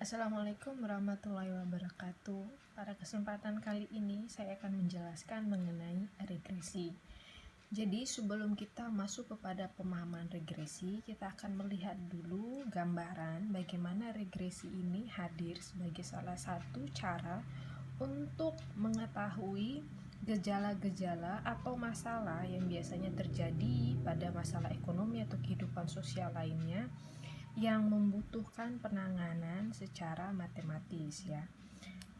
Assalamualaikum warahmatullahi wabarakatuh. Pada kesempatan kali ini saya akan menjelaskan mengenai regresi. Jadi sebelum kita masuk kepada pemahaman regresi, kita akan melihat dulu gambaran bagaimana regresi ini hadir sebagai salah satu cara untuk mengetahui gejala-gejala atau masalah yang biasanya terjadi pada masalah ekonomi atau kehidupan sosial lainnya yang membutuhkan penanganan secara matematis ya.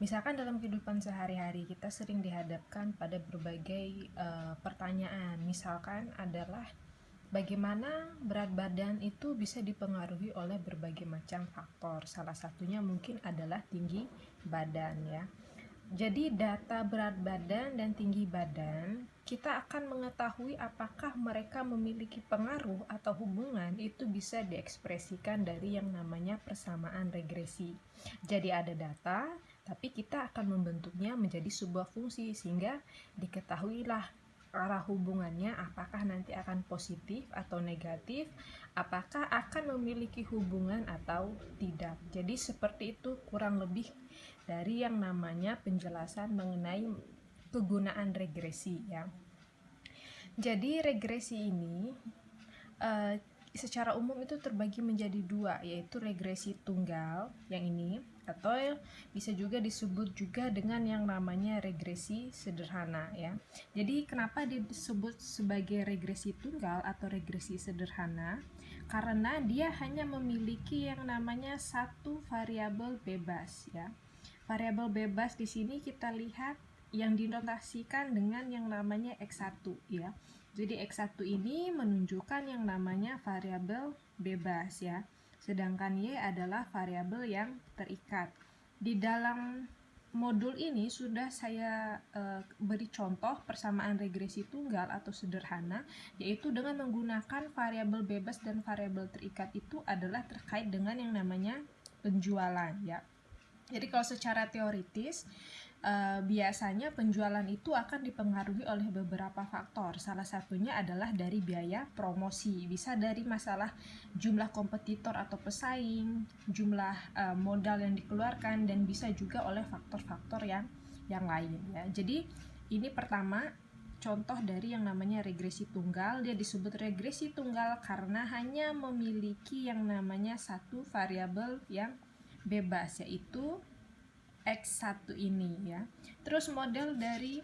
Misalkan dalam kehidupan sehari-hari kita sering dihadapkan pada berbagai pertanyaan. Misalkan adalah bagaimana berat badan itu bisa dipengaruhi oleh berbagai macam faktor. Salah satunya mungkin adalah tinggi badan ya. Jadi data berat badan dan tinggi badan kita akan mengetahui apakah mereka memiliki pengaruh atau hubungan itu bisa diekspresikan dari yang namanya persamaan regresi. Jadi ada data, tapi kita akan membentuknya menjadi sebuah fungsi sehingga diketahuilah arah hubungannya, apakah nanti akan positif atau negatif, apakah akan memiliki hubungan atau tidak. Jadi seperti itu kurang lebih dari yang namanya penjelasan mengenai kegunaan regresi ya. Jadi regresi ini secara umum itu terbagi menjadi dua, yaitu regresi tunggal yang ini, atau bisa juga disebut juga dengan yang namanya regresi sederhana ya. Jadi kenapa disebut sebagai regresi tunggal atau regresi sederhana? Karena dia hanya memiliki yang namanya satu variabel bebas ya. Variabel bebas di sini kita lihat yang dinotasikan dengan yang namanya X1 ya. Jadi X1 ini menunjukkan yang namanya variabel bebas ya. Sedangkan Y adalah variabel yang terikat. Di dalam modul ini sudah saya beri contoh persamaan regresi tunggal atau sederhana, yaitu dengan menggunakan variabel bebas dan variabel terikat itu adalah terkait dengan yang namanya penjualan ya. Jadi kalau secara teoritis biasanya penjualan itu akan dipengaruhi oleh beberapa faktor. Salah satunya adalah dari biaya promosi. Bisa dari masalah jumlah kompetitor atau pesaing, jumlah modal yang dikeluarkan, dan bisa juga oleh faktor-faktor yang lain ya. Jadi ini pertama contoh dari yang namanya regresi tunggal. Dia disebut regresi tunggal karena hanya memiliki yang namanya satu variabel yang bebas, yaitu X1 ini ya. Terus model dari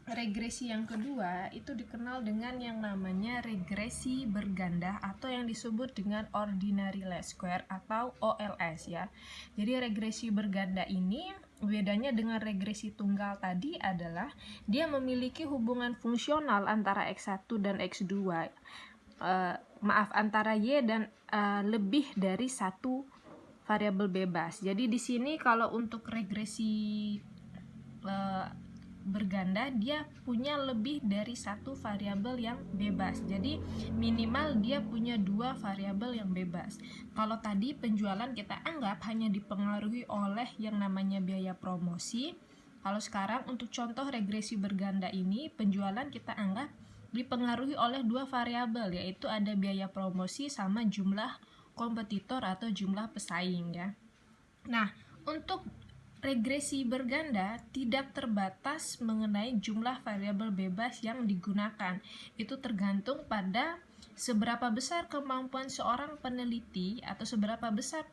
regresi yang kedua itu dikenal dengan yang namanya regresi berganda atau yang disebut dengan ordinary least square atau OLS ya. Jadi regresi berganda ini bedanya dengan regresi tunggal tadi adalah dia memiliki hubungan fungsional antara X1 dan X2. Antara Y dan lebih dari satu variabel bebas. Jadi di sini kalau untuk regresi berganda dia punya lebih dari satu variabel yang bebas. Jadi minimal dia punya dua variabel yang bebas. Kalau tadi penjualan kita anggap hanya dipengaruhi oleh yang namanya biaya promosi. Kalau sekarang untuk contoh regresi berganda ini, penjualan kita anggap dipengaruhi oleh dua variabel, yaitu ada biaya promosi sama jumlah kompetitor atau jumlah pesaing ya. Nah, untuk regresi berganda tidak terbatas mengenai jumlah variabel bebas yang digunakan. Itu tergantung pada seberapa besar kemampuan seorang peneliti atau seberapa besar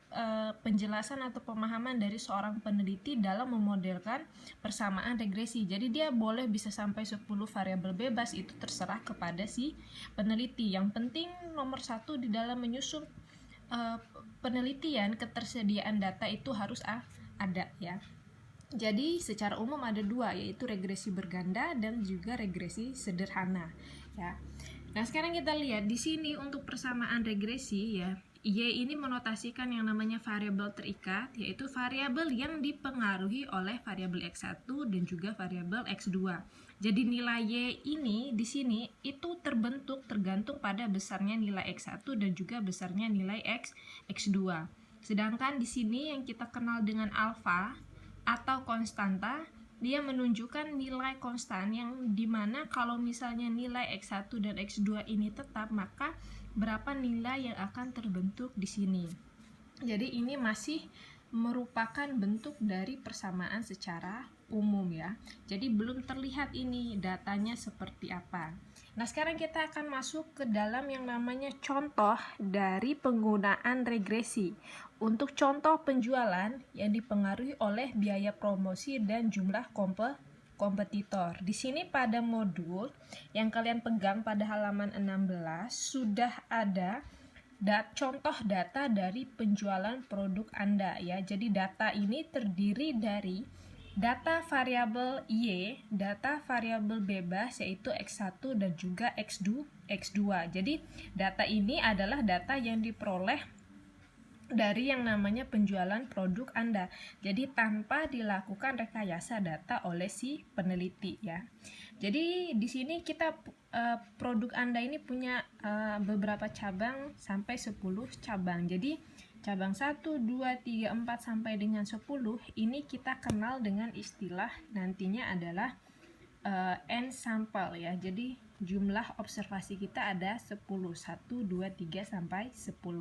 penjelasan atau pemahaman dari seorang peneliti dalam memodelkan persamaan regresi. Jadi dia boleh bisa sampai 10 variabel bebas, itu terserah kepada si peneliti. Yang penting nomor satu di dalam menyusun penelitian, ketersediaan data itu harus ada ya. Jadi secara umum ada dua, yaitu regresi berganda dan juga regresi sederhana ya. Nah, sekarang kita lihat di sini untuk persamaan regresi ya. Y ini menotasikan yang namanya variabel terikat, yaitu variabel yang dipengaruhi oleh variabel X1 dan juga variabel X2. Jadi nilai Y ini di sini itu tergantung pada besarnya nilai X1 dan juga besarnya nilai X2. Sedangkan di sini yang kita kenal dengan alfa atau konstanta, dia menunjukkan nilai konstan yang dimana kalau misalnya nilai X1 dan X2 ini tetap, maka berapa nilai yang akan terbentuk di sini. Jadi ini masih merupakan bentuk dari persamaan secara umum ya. Jadi belum terlihat ini datanya seperti apa. Nah, sekarang kita akan masuk ke dalam yang namanya contoh dari penggunaan regresi. Untuk contoh penjualan yang dipengaruhi oleh biaya promosi dan jumlah kompetitor. Di sini pada modul yang kalian pegang pada halaman 16 sudah ada contoh data dari penjualan produk Anda ya. Jadi data ini terdiri dari data variabel Y, data variabel bebas yaitu X1 dan juga X2. Jadi data ini adalah data yang diperoleh dari yang namanya penjualan produk Anda. Jadi tanpa dilakukan rekayasa data oleh si peneliti ya. Jadi di sini kita produk Anda ini punya beberapa cabang sampai 10 cabang. Jadi cabang 1, 2, 3, 4 sampai dengan 10 ini kita kenal dengan istilah nantinya adalah N sampel ya. Jadi jumlah observasi kita ada 10, 1, 2, 3 sampai 10.